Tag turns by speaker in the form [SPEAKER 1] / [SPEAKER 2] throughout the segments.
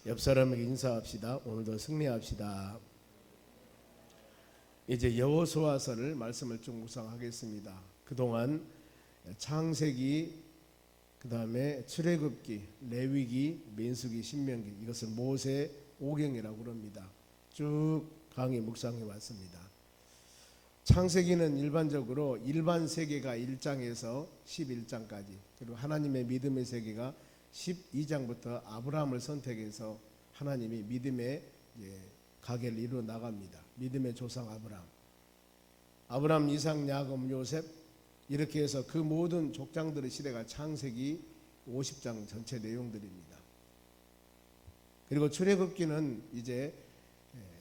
[SPEAKER 1] 옆 사람에게 인사합시다. 오늘도 승리합시다. 이제 여호수아서를 말씀을 좀 묵상하겠습니다. 그동안 창세기, 그 다음에 출애굽기, 레위기, 민수기, 신명기, 이것을 모세 오경이라고 그럽니다. 쭉 강의 묵상해 왔습니다. 창세기는 일반적으로 일반 세계가 1장에서 11장까지, 그리고 하나님의 믿음의 세계가 12장부터 아브라함을 선택해서 하나님이 믿음의 가계를 이루어 나갑니다. 믿음의 조상 아브라함, 이삭, 야곱, 요셉, 이렇게 해서 그 모든 족장들의 시대가 창세기 50장 전체 내용들입니다. 그리고 출애굽기는 이제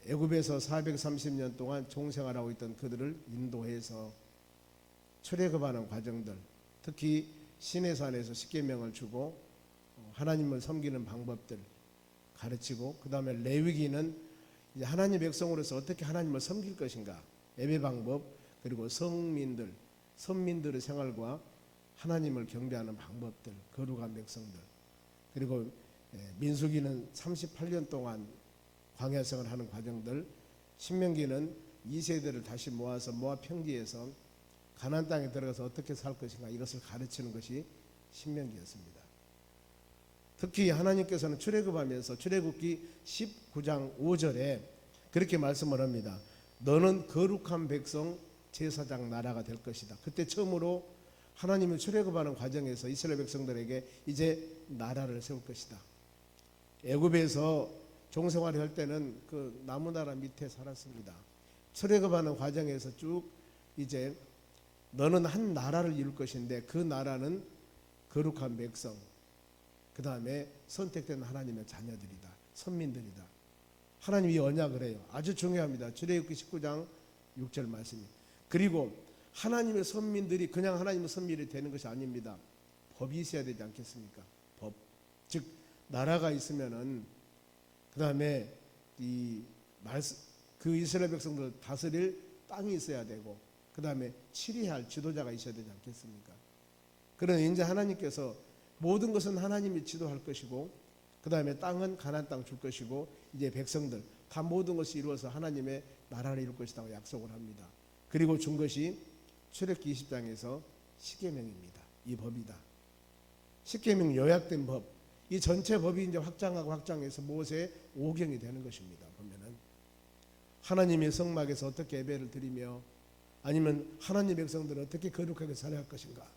[SPEAKER 1] 애굽에서 430년 동안 종생활하고 있던 그들을 인도해서 출애굽하는 과정들, 특히 시내산에서 십계명을 주고 하나님을 섬기는 방법들 가르치고, 그 다음에 레위기는 이제 하나님 백성으로서 어떻게 하나님을 섬길 것인가, 예배 방법, 그리고 선민들의 생활과 하나님을 경배하는 방법들, 거룩한 백성들, 그리고 민수기는 38년 동안 광야생활을 하는 과정들, 신명기는 2세대를 다시 모아서 모압 평지에서 가나안 땅에 들어가서 어떻게 살 것인가, 이것을 가르치는 것이 신명기였습니다. 특히 하나님께서는 출애굽하면서 출애굽기 19장 5절에 그렇게 말씀을 합니다. 너는 거룩한 백성 제사장 나라가 될 것이다. 그때 처음으로 하나님이 출애굽하는 과정에서 이스라엘 백성들에게 이제 나라를 세울 것이다. 애굽에서 종생활을 할 때는 그 나무나라 밑에 살았습니다. 출애굽하는 과정에서 쭉 이제 너는 한 나라를 이룰 것인데, 그 나라는 거룩한 백성, 그 다음에 선택된 하나님의 자녀들이다, 선민들이다. 하나님이 언약을 해요. 아주 중요합니다. 출애굽기 19장 6절 말씀이. 그리고 하나님의 선민들이 그냥 하나님의 선민이 되는 것이 아닙니다. 법이 있어야 되지 않겠습니까? 법, 즉 나라가 있으면은 그 다음에 그 이스라엘 백성들 다스릴 땅이 있어야 되고, 그 다음에 치리할 지도자가 있어야 되지 않겠습니까? 그러나 이제 하나님께서 모든 것은 하나님이 지도할 것이고, 그 다음에 땅은 가나안 땅 줄 것이고, 이제 백성들 다 모든 것이 이루어서 하나님의 나라를 이룰 것이라고 약속을 합니다. 그리고 준 것이 출애굽기 20장에서 십계명입니다. 이 법이다. 십계명 요약된 법, 이 전체 법이 이제 확장해서 모세 오경이 되는 것입니다. 보면은 하나님의 성막에서 어떻게 예배를 드리며, 아니면 하나님 백성들은 어떻게 거룩하게 살아야 할 것인가,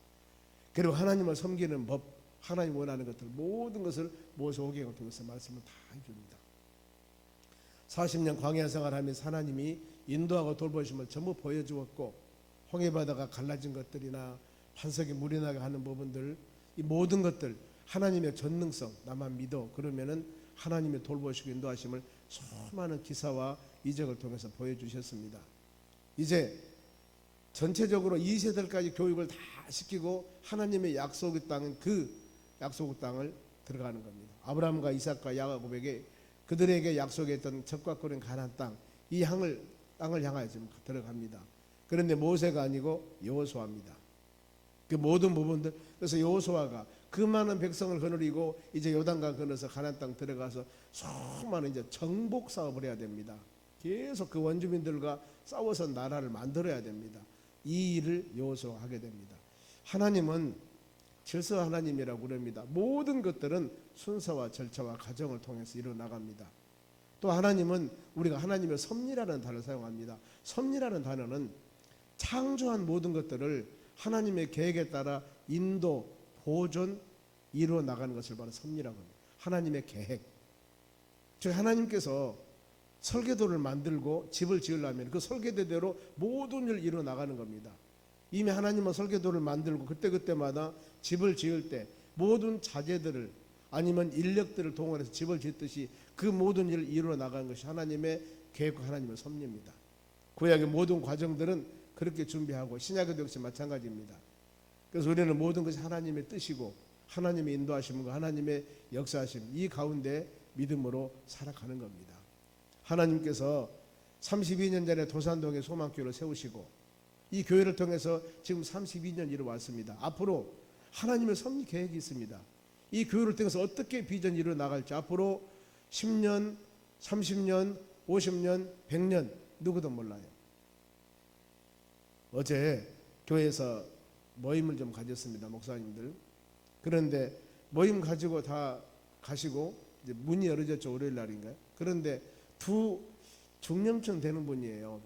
[SPEAKER 1] 그리고 하나님을 섬기는 법, 하나님 원하는 것들, 모든 것을 모세 오경을 통해서 말씀을 다 해줍니다. 40년 광야 생활하면서 하나님이 인도하고 돌보심을 전부 보여주었고, 홍해바다가 갈라진 것들이나 반석이 물이 나게 하는 부분들, 이 모든 것들 하나님의 전능성, 나만 믿어 그러면은 하나님의 돌보시고 인도하심을 수많은 기사와 이적을 통해서 보여주셨습니다. 이제 전체적으로 2세들까지 교육을 다 시키고 하나님의 약속의 땅은 그 약속의 땅을 들어가는 겁니다. 아브라함과 이삭과 야곱에게 그들에게 약속했던 적과 꿀인 가나안 땅, 이 땅을 향하여 지금 들어갑니다. 그런데 모세가 아니고 여호수아입니다. 그 모든 부분들, 그래서 여호수아가 그 많은 백성을 거느리고 이제 요단강 건너서 가나안 땅 들어가서 수많은 이제 정복 사업을 해야 됩니다. 계속 그 원주민들과 싸워서 나라를 만들어야 됩니다. 이 일을 여호수아가 하게 됩니다. 하나님은 질서 하나님이라고 그럽니다. 모든 것들은 순서와 절차와 과정을 통해서 이루어나갑니다. 또 하나님은 우리가 하나님의 섭리라는 단어를 사용합니다. 섭리라는 단어는 창조한 모든 것들을 하나님의 계획에 따라 인도, 보존, 이루어 나가는 것을 바로 섭리라고 합니다. 하나님의 계획. 즉 하나님께서 설계도를 만들고 집을 지으려면 그 설계도대로 모든 일을 이루어 나가는 겁니다. 이미 하나님은 설계도를 만들고 그때그때마다 집을 지을 때 모든 자재들을 아니면 인력들을 동원해서 집을 짓듯이 그 모든 일을 이루어 나가는 것이 하나님의 계획과 하나님의 섭리입니다. 구약의 모든 과정들은 그렇게 준비하고 신약에도 역시 마찬가지입니다. 그래서 우리는 모든 것이 하나님의 뜻이고 하나님의 인도하심과 하나님의 역사하심, 이 가운데 믿음으로 살아가는 겁니다. 하나님께서 32년 전에 도산동에 소망교회를 세우시고 이 교회를 통해서 지금 32년 이루어왔습니다. 앞으로 하나님의 섭리 계획이 있습니다. 이 교회를 통해서 어떻게 비전이 이루어 나갈지, 앞으로 10년, 30년, 50년, 100년 누구도 몰라요. 어제 교회에서 모임을 좀 가졌습니다. 목사님들. 그런데 모임 가지고 다 가시고 이제 문이 열어졌죠. 월요일 날인가요? 그런데 두 중년층 되는 분이에요.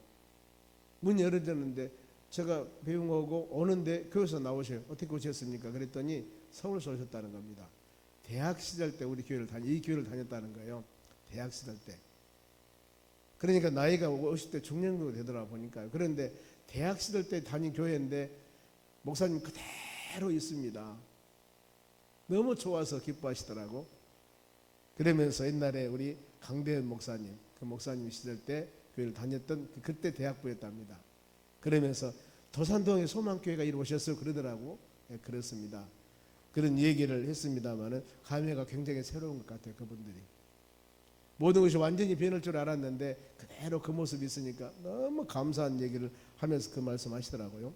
[SPEAKER 1] 문이 열어졌는데 제가 배웅하고 오는데 교회에서 나오셔요. 어떻게 오셨습니까? 그랬더니 서울에서 오셨다는 겁니다. 대학 시절 때 우리 교회를 이 교회를 다녔다는 거예요. 대학 시절 때. 그러니까 나이가 50대 중년 정도 되더라 보니까요. 그런데 대학 시절 때 다닌 교회인데 목사님 그대로 있습니다. 너무 좋아서 기뻐하시더라고. 그러면서 옛날에 우리 강대현 목사님, 그 목사님 시절 때 교회를 다녔던 그때 대학부였답니다. 그러면서 도산동에 소망교회가 이루어졌어요 그러더라고. 네, 그렇습니다. 그런 얘기를 했습니다마는 감회가 굉장히 새로운 것 같아요. 그분들이 모든 것이 완전히 변할 줄 알았는데 그대로 그 모습이 있으니까 너무 감사한 얘기를 하면서 그 말씀하시더라고요.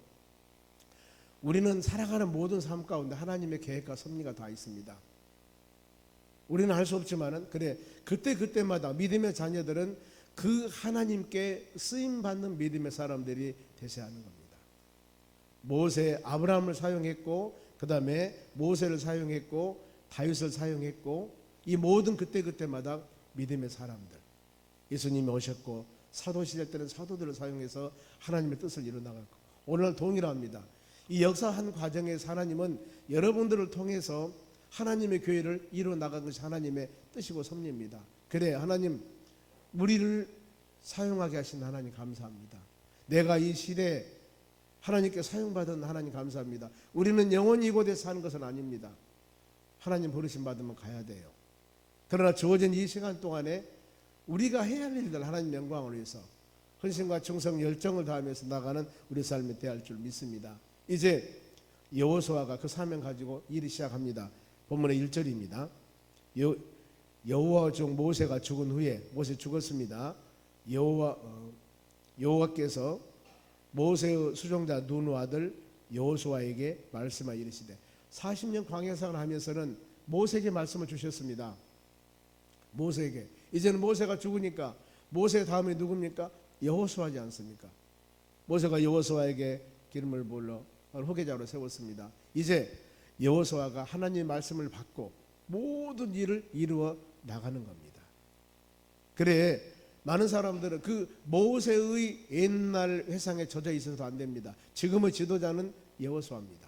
[SPEAKER 1] 우리는 살아가는 모든 삶 가운데 하나님의 계획과 섭리가 다 있습니다. 우리는 알 수 없지만은 그래 그때마다 믿음의 자녀들은 그 하나님께 쓰임받는 믿음의 사람들이 되셔야 하는 겁니다. 모세, 아브라함을 사용했고 그 다음에 모세를 사용했고 다윗을 사용했고 이 모든 그때마다 믿음의 사람들, 예수님이 오셨고 사도시절 때는 사도들을 사용해서 하나님의 뜻을 이루어나갔고 오늘날 동일합니다. 이 역사한 과정에서 하나님은 여러분들을 통해서 하나님의 교회를 이루어나간 것이 하나님의 뜻이고 섭리입니다. 그래 하나님 우리를 사용하게 하신 하나님 감사합니다. 내가 이 시대에 하나님께 사용받은 하나님 감사합니다. 우리는 영원히 이곳에 사는 것은 아닙니다. 하나님 부르심 받으면 가야 돼요. 그러나 주어진 이 시간 동안에 우리가 해야 할 일들 하나님 영광을 위해서 헌신과 충성 열정을 다하면서 나가는 우리 삶이 되어야 할 줄 믿습니다. 이제 여호수아가 그 사명 가지고 일이 시작합니다. 본문의 1절입니다. 여호와 종 모세가 죽은 후에 모세 죽었습니다. 여호와께서 모세의 수종자 눈의 아들 여호수아에게 말씀하여 이르시되 40년 광야생활을 하면서는 모세에게 말씀을 주셨습니다. 모세에게 이제는 모세가 죽으니까 모세 다음에 누굽니까? 여호수아지 않습니까? 모세가 여호수아에게 기름을 불러 후계자로 세웠습니다. 이제 여호수아가 하나님의 말씀을 받고 모든 일을 이루어 나가는 겁니다. 그래 많은 사람들은 그 모세의 옛날 회상에 젖어 있어서도 안 됩니다. 지금의 지도자는 여호수아입니다.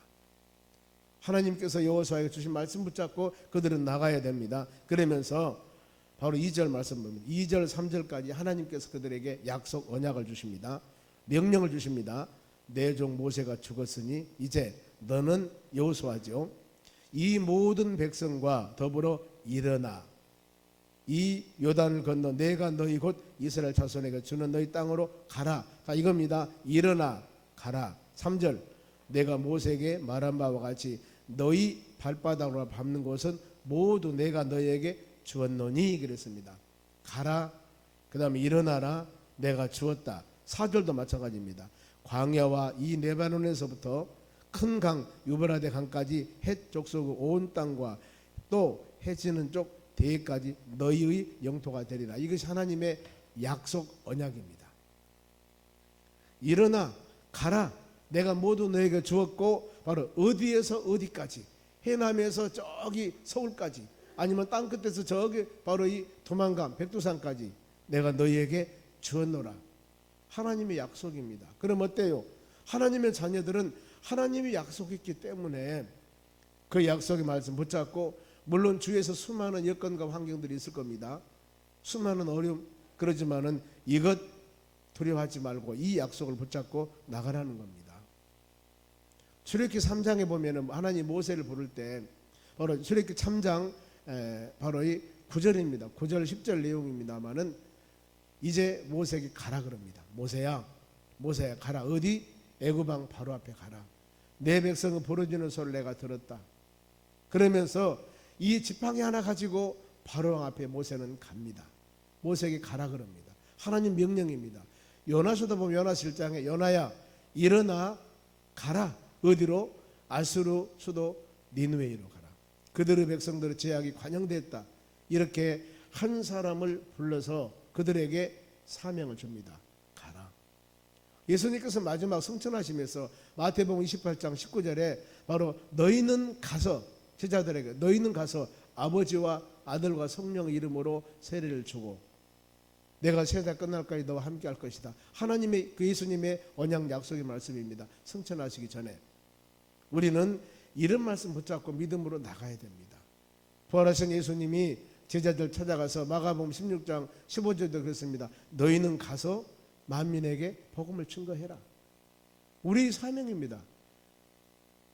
[SPEAKER 1] 하나님께서 여호수아에게 주신 말씀 붙잡고 그들은 나가야 됩니다. 그러면서 바로 2절 말씀 보면 2절 3절까지 하나님께서 그들에게 약속 언약을 주십니다. 명령을 주십니다. 내 종 모세가 죽었으니 이제 너는 여호수아죠. 이 모든 백성과 더불어 일어나 이 요단을 건너 내가 너희 곧 이스라엘 자손에게 주는 너희 땅으로 가라. 자 이겁니다. 일어나 가라. 3절 내가 모세에게 말한 바와 같이 너희 발바닥으로 밟는 곳은 모두 내가 너희에게 주었노니 그랬습니다. 가라. 그 다음에 일어나라. 내가 주었다. 4절도 마찬가지입니다. 광야와 이 레바논에서부터 큰 강 유브라데 강까지 헷 족속 온 땅과 또 해지는 쪽 대까지 너희의 영토가 되리라. 이것이 하나님의 약속 언약입니다. 일어나 가라. 내가 모두 너에게 주었고 바로 어디에서 어디까지 해남에서 저기 서울까지 아니면 땅끝에서 저기 바로 이 도망감 백두산까지 내가 너희에게 주었노라. 하나님의 약속입니다. 그럼 어때요? 하나님의 자녀들은 하나님이 약속했기 때문에 그 약속의 말씀 붙잡고 물론 주위에서 수많은 여건과 환경들이 있을 겁니다. 수많은 어려움 그러지만은 이것 두려워하지 말고 이 약속을 붙잡고 나가라는 겁니다. 출애굽기 3장에 보면은 하나님 모세를 부를 때 바로 출애굽기 3장 바로 이 9절입니다. 9절 10절 내용입니다만은 이제 모세에게 가라 그럽니다. 모세야 가라. 어디? 애굽 왕 바로 앞에 가라. 내 백성은 부르짖는 소리를 내가 들었다. 그러면서 이 지팡이 하나 가지고 바로 왕 앞에 모세는 갑니다. 모세에게 가라 그럽니다. 하나님 명령입니다. 요나서도 보면 요나서 1장에 요나야 일어나 가라. 어디로? 아수르 수도 니느웨이로 가라. 그들의 백성들의 죄악이 관영됐다. 이렇게 한 사람을 불러서 그들에게 사명을 줍니다. 가라. 예수님께서 마지막 승천하시면서 마태복음 28장 19절에 바로 너희는 가서, 제자들에게 너희는 가서 아버지와 아들과 성령의 이름으로 세례를 주고 내가 세대 끝날까지 너와 함께 할 것이다. 하나님의, 그 예수님의 언약 약속의 말씀입니다. 승천하시기 전에 우리는 이런 말씀 붙잡고 믿음으로 나가야 됩니다. 부활하신 예수님이 제자들 찾아가서 마가복음 16장 15절도 그랬습니다. 너희는 가서 만민에게 복음을 증거해라. 우리 사명입니다.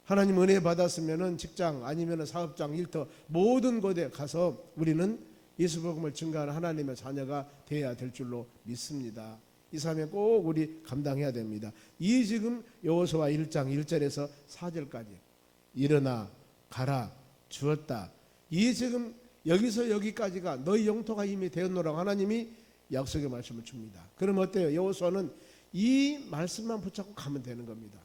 [SPEAKER 1] 하나님 은혜 받았으면은 직장 아니면은 사업장, 일터 모든 곳에 가서 우리는 예수 복음을 증거하는 하나님의 자녀가 되어야 될 줄로 믿습니다. 이 사명 꼭 우리 감당해야 됩니다. 이 지금 여호수아 1장 1절에서 4절까지 일어나 가라 주었다. 이 지금 여기서 여기까지가 너희 영토가 이미 되었노라고 하나님이 약속의 말씀을 줍니다. 그럼 어때요? 여호수아는 이 말씀만 붙잡고 가면 되는 겁니다.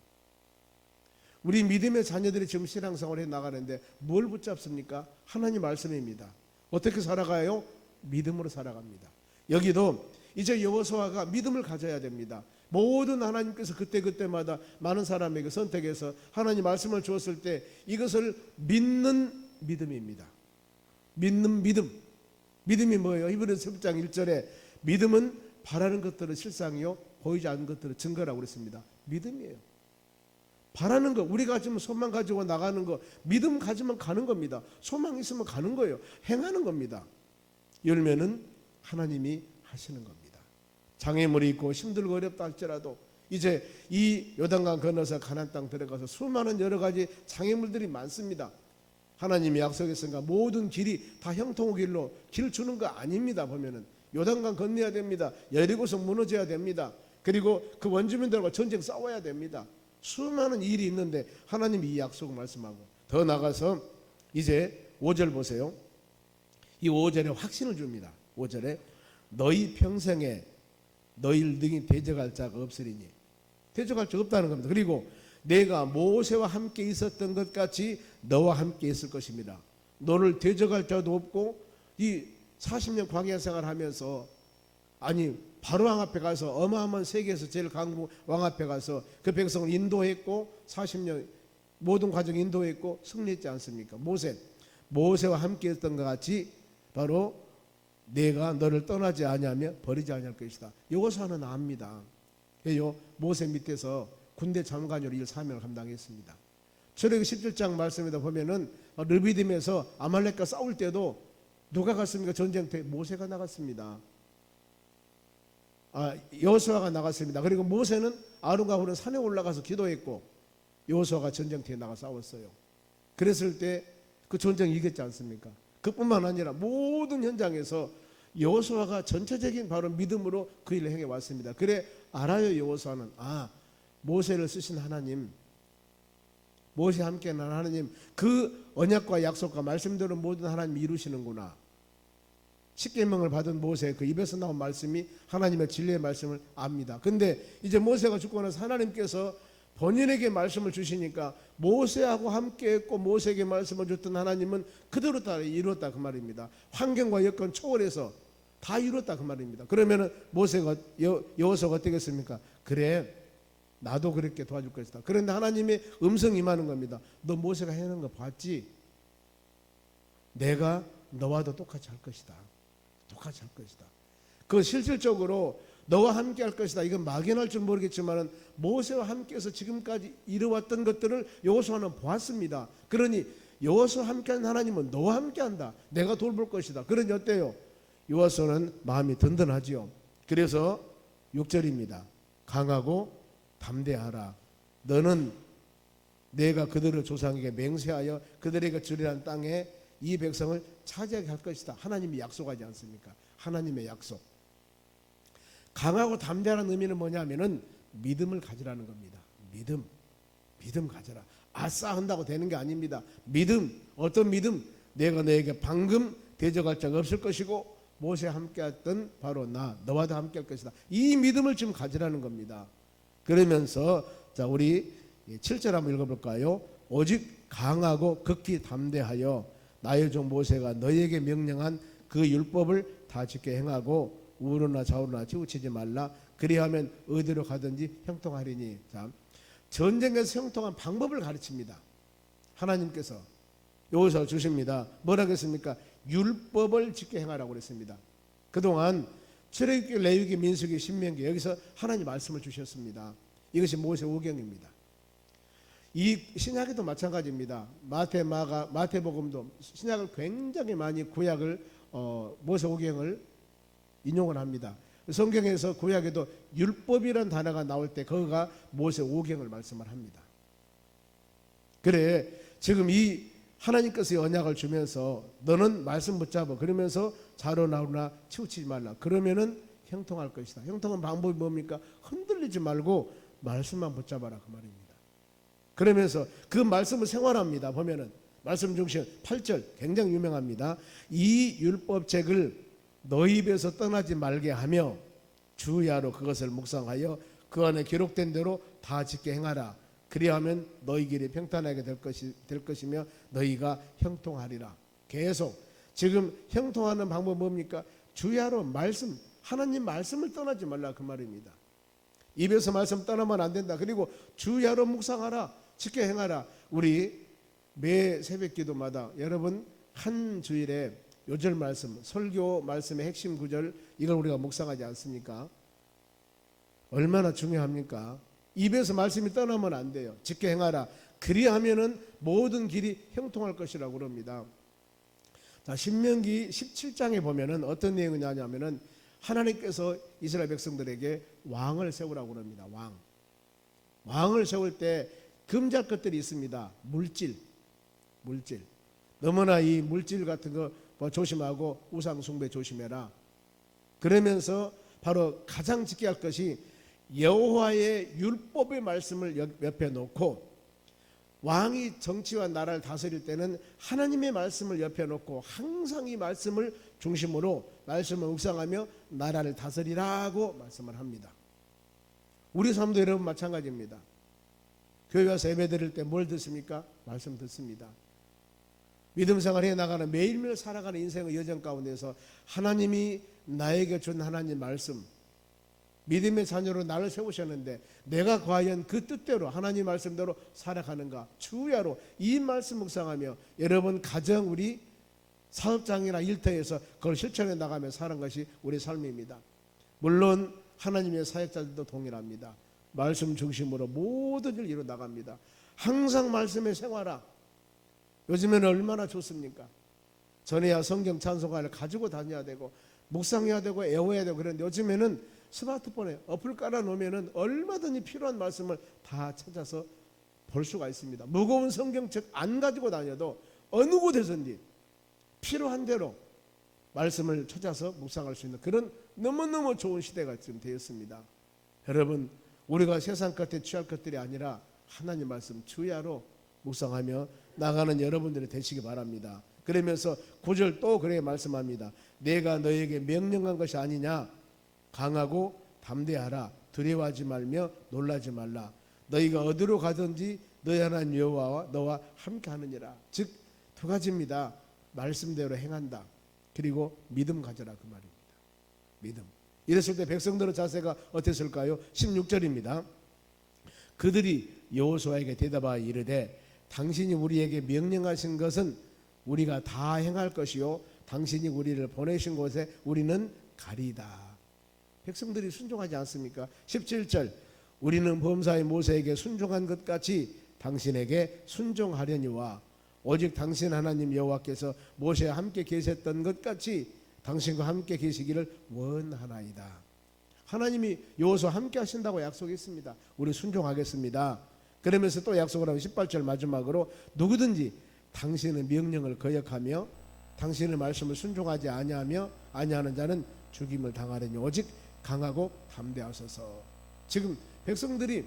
[SPEAKER 1] 우리 믿음의 자녀들이 지금 신앙생활을 해 나가는데 뭘 붙잡습니까? 하나님 말씀입니다. 어떻게 살아가요? 믿음으로 살아갑니다. 여기도 이제 여호수아가 믿음을 가져야 됩니다. 모든 하나님께서 그때그때마다 많은 사람에게 선택해서 하나님 말씀을 주었을 때 이것을 믿는 믿음입니다. 믿는 믿음. 믿음이 뭐예요? 히브리서 10장 1절에 믿음은 바라는 것들은 실상이요 보이지 않는 것들은 증거라고 그랬습니다. 믿음이에요. 바라는 거, 우리가 지금 소망 가지고 나가는 거, 믿음 가지면 가는 겁니다. 소망 있으면 가는 거예요. 행하는 겁니다. 열매는 하나님이 하시는 겁니다. 장애물이 있고 힘들고 어렵다 할지라도 이제 이 요단강 건너서 가나안 땅 들어가서 수많은 여러 가지 장애물들이 많습니다. 하나님이 약속했으니까 모든 길이 다 형통의 길로 길 주는 거 아닙니다. 보면은 요단강 건너야 됩니다. 여리고성 무너져야 됩니다. 그리고 그 원주민들과 전쟁 싸워야 됩니다. 수많은 일이 있는데 하나님이 이 약속을 말씀하고 더 나가서 이제 5절 보세요. 이 5절에 확신을 줍니다. 5절에 너희 평생에 너희를 능히 대적할 자가 없으리니, 대적할 자 없다는 겁니다. 그리고 내가 모세와 함께 있었던 것 같이 너와 함께 있을 것입니다. 너를 대적할 자도 없고 이 40년 광야 생활하면서 아니 바로 왕 앞에 가서 어마어마한 세계에서 제일 강국 왕 앞에 가서 그 백성을 인도했고 40년 모든 과정 인도했고 승리했지 않습니까? 모세와 함께 했던 것 같이 바로 내가 너를 떠나지 아니하며 버리지 아니할 것이다. 여호수아는 압니다. 요 모세 밑에서 군대 장관으로 일 사명을 감당했습니다. 출애굽기 17장 말씀에다 보면은 르비딤에서 아말렉과 싸울 때도 누가 갔습니까? 전쟁터에 모세가 나갔습니다. 여호수아가 나갔습니다. 그리고 모세는 아론과 홀은 산에 올라가서 기도했고 여호수아가 전쟁터에 나가 싸웠어요. 그랬을 때 그 전쟁 이겼지 않습니까? 그뿐만 아니라 모든 현장에서 여호수아가 전체적인 바로 믿음으로 그 일을 행해 왔습니다. 그래 알아요. 여호수아는 모세를 쓰신 하나님, 모세 함께 난 하나님, 그 언약과 약속과 말씀대로 모든 하나님이 이루시는구나. 십계명을 받은 모세 그 입에서 나온 말씀이 하나님의 진리의 말씀을 압니다. 근데 이제 모세가 죽고 나서 하나님께서 본인에게 말씀을 주시니까 모세하고 함께 했고 모세에게 말씀을 줬던 하나님은 그대로 다 이루었다 그 말입니다. 환경과 여건 초월해서 다 이루었다 그 말입니다. 그러면은 모세가 여호수아가 어떻게 했습니까? 그래 나도 그렇게 도와줄 것이다. 그런데 하나님의 음성이 임하는 겁니다. 너 모세가 해놓은 거 봤지? 내가 너와도 똑같이 할 것이다. 똑같이 할 것이다. 그 실질적으로 너와 함께 할 것이다. 이건 막연할 줄 모르겠지만 모세와 함께해서 지금까지 이루어왔던 것들을 여호수아는 보았습니다. 그러니 여호수아와 함께한 하나님은 너와 함께한다. 내가 돌볼 것이다. 그러니 어때요? 여호수아는 마음이 든든하지요. 그래서 6절입니다. 강하고 담대하라. 너는 내가 그들을 조상에게 맹세하여 그들에게 주리란 땅에 이 백성을 차지하게 할 것이다. 하나님이 약속하지 않습니까? 하나님의 약속. 강하고 담대하는 의미는 뭐냐면은 믿음을 가지라는 겁니다. 믿음 가져라. 아싸 한다고 되는 게 아닙니다. 믿음. 어떤 믿음? 내가 너에게 방금 대적할 자가 없을 것이고 모세와 함께했던 바로 너와도 함께할 것이다. 이 믿음을 지금 가지라는 겁니다. 그러면서 자 우리 7절 한번 읽어볼까요? 오직 강하고 극히 담대하여 나의 종 모세가 너에게 명령한 그 율법을 다 지켜 행하고 우로나 좌우로나 치우치지 말라. 그리하면 어디로 가든지 형통하리니. 자, 전쟁에서 형통한 방법을 가르칩니다. 하나님께서 여기서 주십니다. 뭐라고 했습니까? 율법을 지켜 행하라고 그랬습니다. 그동안 출애굽기, 레위기, 민수기, 신명기 여기서 하나님 말씀을 주셨습니다. 이것이 모세오경입니다. 이 신약에도 마찬가지입니다. 마태복음도 신약을 굉장히 많이 구약을 모세오경을 인용을 합니다. 성경에서 구약에도 율법이라는 단어가 나올 때 그거가 모세오경을 말씀을 합니다. 그래 지금 이 하나님께서 언약을 주면서 너는 말씀 붙잡아 그러면서 좌로나우나 치우치지 말라. 그러면은 형통할 것이다. 형통한 방법이 뭡니까? 흔들리지 말고 말씀만 붙잡아라 그 말입니다. 그러면서 그 말씀을 생활합니다. 보면은 말씀 중심 8절 굉장히 유명합니다. 이 율법책을 너희 입에서 떠나지 말게 하며 주야로 그것을 묵상하여 그 안에 기록된 대로 다 지켜 행하라. 그리하면 너희 길이 평탄하게 될 것이며 너희가 형통하리라. 계속 지금 형통하는 방법 뭡니까? 주야로 말씀, 하나님 말씀을 떠나지 말라 그 말입니다. 입에서 말씀 떠나면 안 된다. 그리고 주야로 묵상하라, 지켜 행하라. 우리 매 새벽 기도마다 여러분 한 주일에 요절 말씀, 설교 말씀의 핵심 구절 이걸 우리가 묵상하지 않습니까? 얼마나 중요합니까? 입에서 말씀이 떠나면 안 돼요. 지켜 행하라. 그리하면은 모든 길이 형통할 것이라고 그럽니다. 자, 신명기 17장에 보면은 어떤 내용이 나냐면은 하나님께서 이스라엘 백성들에게 왕을 세우라고 그럽니다. 왕을 세울 때 금지할 것들이 있습니다. 물질. 너무나 이 물질 같은 거 조심하고 우상 숭배 조심해라. 그러면서 바로 가장 지켜야 할 것이 여호와의 율법의 말씀을 옆에 놓고 왕이 정치와 나라를 다스릴 때는 하나님의 말씀을 옆에 놓고 항상 이 말씀을 중심으로 말씀을 묵상하며 나라를 다스리라고 말씀을 합니다. 우리 삶도 여러분 마찬가지입니다. 교회 와서 예배 드릴 때 뭘 듣습니까? 말씀 듣습니다. 믿음 생활해 나가는 매일매일 살아가는 인생의 여정 가운데서 하나님이 나에게 준 하나님 말씀, 믿음의 자녀로 나를 세우셨는데 내가 과연 그 뜻대로 하나님 말씀대로 살아가는가? 주야로 이 말씀 묵상하며 여러분 가정 우리 사업장이나 일터에서 그걸 실천해 나가며 사는 것이 우리 삶입니다. 물론 하나님의 사역자들도 동일합니다. 말씀 중심으로 모든 일 이루어 나갑니다. 항상 말씀에 생활하. 요즘에는 얼마나 좋습니까? 전에야 성경 찬송가를 가지고 다녀야 되고 묵상해야 되고 애워야 되고 그런데 요즘에는 스마트폰에 어플 깔아놓으면 얼마든지 필요한 말씀을 다 찾아서 볼 수가 있습니다. 무거운 성경책 안 가지고 다녀도 어느 곳에서든지 필요한 대로 말씀을 찾아서 묵상할 수 있는 그런 너무너무 좋은 시대가 지금 되었습니다. 여러분 우리가 세상 것에 취할 것들이 아니라 하나님 말씀 주야로 묵상하며 나가는 여러분들이 되시기 바랍니다. 그러면서 9절 또 그렇게 말씀합니다. 내가 너에게 명령한 것이 아니냐? 강하고 담대하라. 두려워하지 말며 놀라지 말라. 너희가 어디로 가든지 너희 하나님 여호와와 너와 함께 하느니라. 즉 두 가지입니다. 말씀대로 행한다. 그리고 믿음 가져라 그 말입니다. 믿음. 이랬을 때 백성들의 자세가 어땠을까요? 16절입니다. 그들이 여호수아에게 대답하여 이르되 당신이 우리에게 명령하신 것은 우리가 다 행할 것이요 당신이 우리를 보내신 곳에 우리는 가리이다. 백성들이 순종하지 않습니까? 17절 우리는 범사의 모세에게 순종한 것 같이 당신에게 순종하려니와 오직 당신 하나님 여호와께서 모세와 함께 계셨던 것 같이 당신과 함께 계시기를 원하나이다. 하나님이 여호수아와 함께 하신다고 약속했습니다. 우리 순종하겠습니다. 그러면서 또 약속을 하면 18절 마지막으로 누구든지 당신의 명령을 거역하며 당신의 말씀을 순종하지 아니하는 자는 죽임을 당하려니 오직 강하고 담대하소서. 지금 백성들이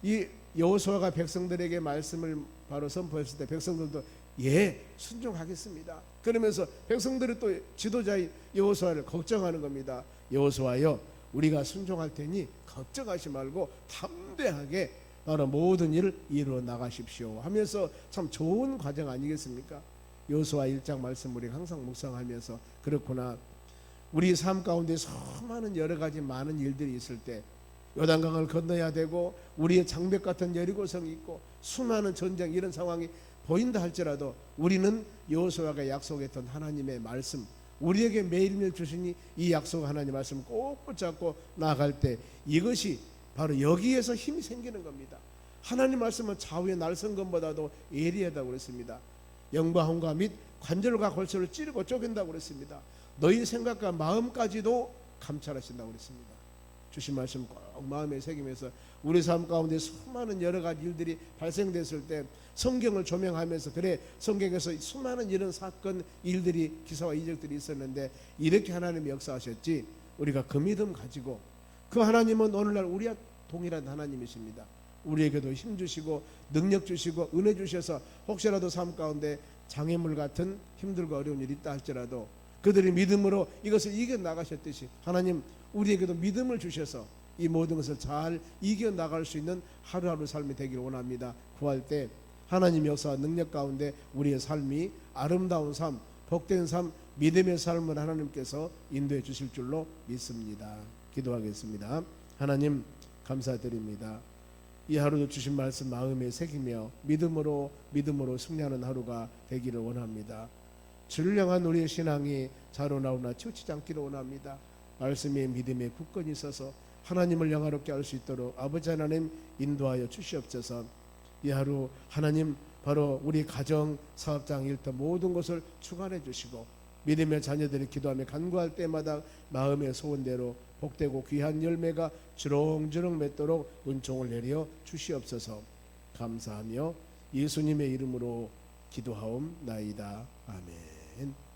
[SPEAKER 1] 이 여호수아가 백성들에게 말씀을 바로 선포했을 때 백성들도 예 순종하겠습니다. 그러면서 백성들이 또 지도자인 여호수아를 걱정하는 겁니다. 여호수아여 우리가 순종할 테니 걱정하지 말고 담대하게 바로 모든 일을 이루어 나가십시오 하면서 참 좋은 과정 아니겠습니까? 여호수아 1장 말씀 우리가 항상 묵상하면서 그렇구나, 우리 삶 가운데 수많은 여러 가지 많은 일들이 있을 때 요단강을 건너야 되고 우리의 장벽 같은 여리고성이 있고 수많은 전쟁 이런 상황이 보인다 할지라도 우리는 여호수아가 약속했던 하나님의 말씀, 우리에게 매일매일 주시니 이 약속 하나님의 말씀 꼭 붙잡고 나아갈 때 이것이 바로 여기에서 힘이 생기는 겁니다. 하나님 말씀은 좌우의 날성검보다도 예리하다고 그랬습니다. 영과 혼과 및 관절과 골수를 찌르고 쪼갠다고 그랬습니다. 너희 생각과 마음까지도 감찰하신다고 그랬습니다. 주신 말씀 꼭 마음에 새기면서 우리 삶 가운데 수많은 여러 가지 일들이 발생됐을 때 성경을 조명하면서, 그래 성경에서 수많은 이런 사건 일들이 기사와 이적들이 있었는데 이렇게 하나님이 역사하셨지, 우리가 그 믿음 가지고, 그 하나님은 오늘날 우리와 동일한 하나님이십니다. 우리에게도 힘 주시고 능력 주시고 은혜 주셔서 혹시라도 삶 가운데 장애물 같은 힘들고 어려운 일이 있다 할지라도 그들이 믿음으로 이것을 이겨나가셨듯이 하나님 우리에게도 믿음을 주셔서 이 모든 것을 잘 이겨나갈 수 있는 하루하루 삶이 되기를 원합니다. 구할 때 하나님 역사와 능력 가운데 우리의 삶이 아름다운 삶, 복된 삶, 믿음의 삶을 하나님께서 인도해 주실 줄로 믿습니다. 기도하겠습니다. 하나님 감사드립니다. 이 하루도 주신 말씀 마음에 새기며 믿음으로 승리하는 하루가 되기를 원합니다. 주를 향한 우리의 신앙이 자로나오나 치우치지 않기를 원합니다. 말씀에 믿음에 굳건히 있어서 하나님을 영화롭게 할 수 있도록 아버지 하나님 인도하여 주시옵소서. 이 하루 하나님 바로 우리 가정, 사업장, 일터 모든 것을 주관해 주시고 믿음의 자녀들이 기도하며 간구할 때마다 마음의 소원대로 복되고 귀한 열매가 주렁주렁 맺도록 은총을 내려 주시옵소서. 감사하며 예수님의 이름으로 기도하옵나이다. 아멘.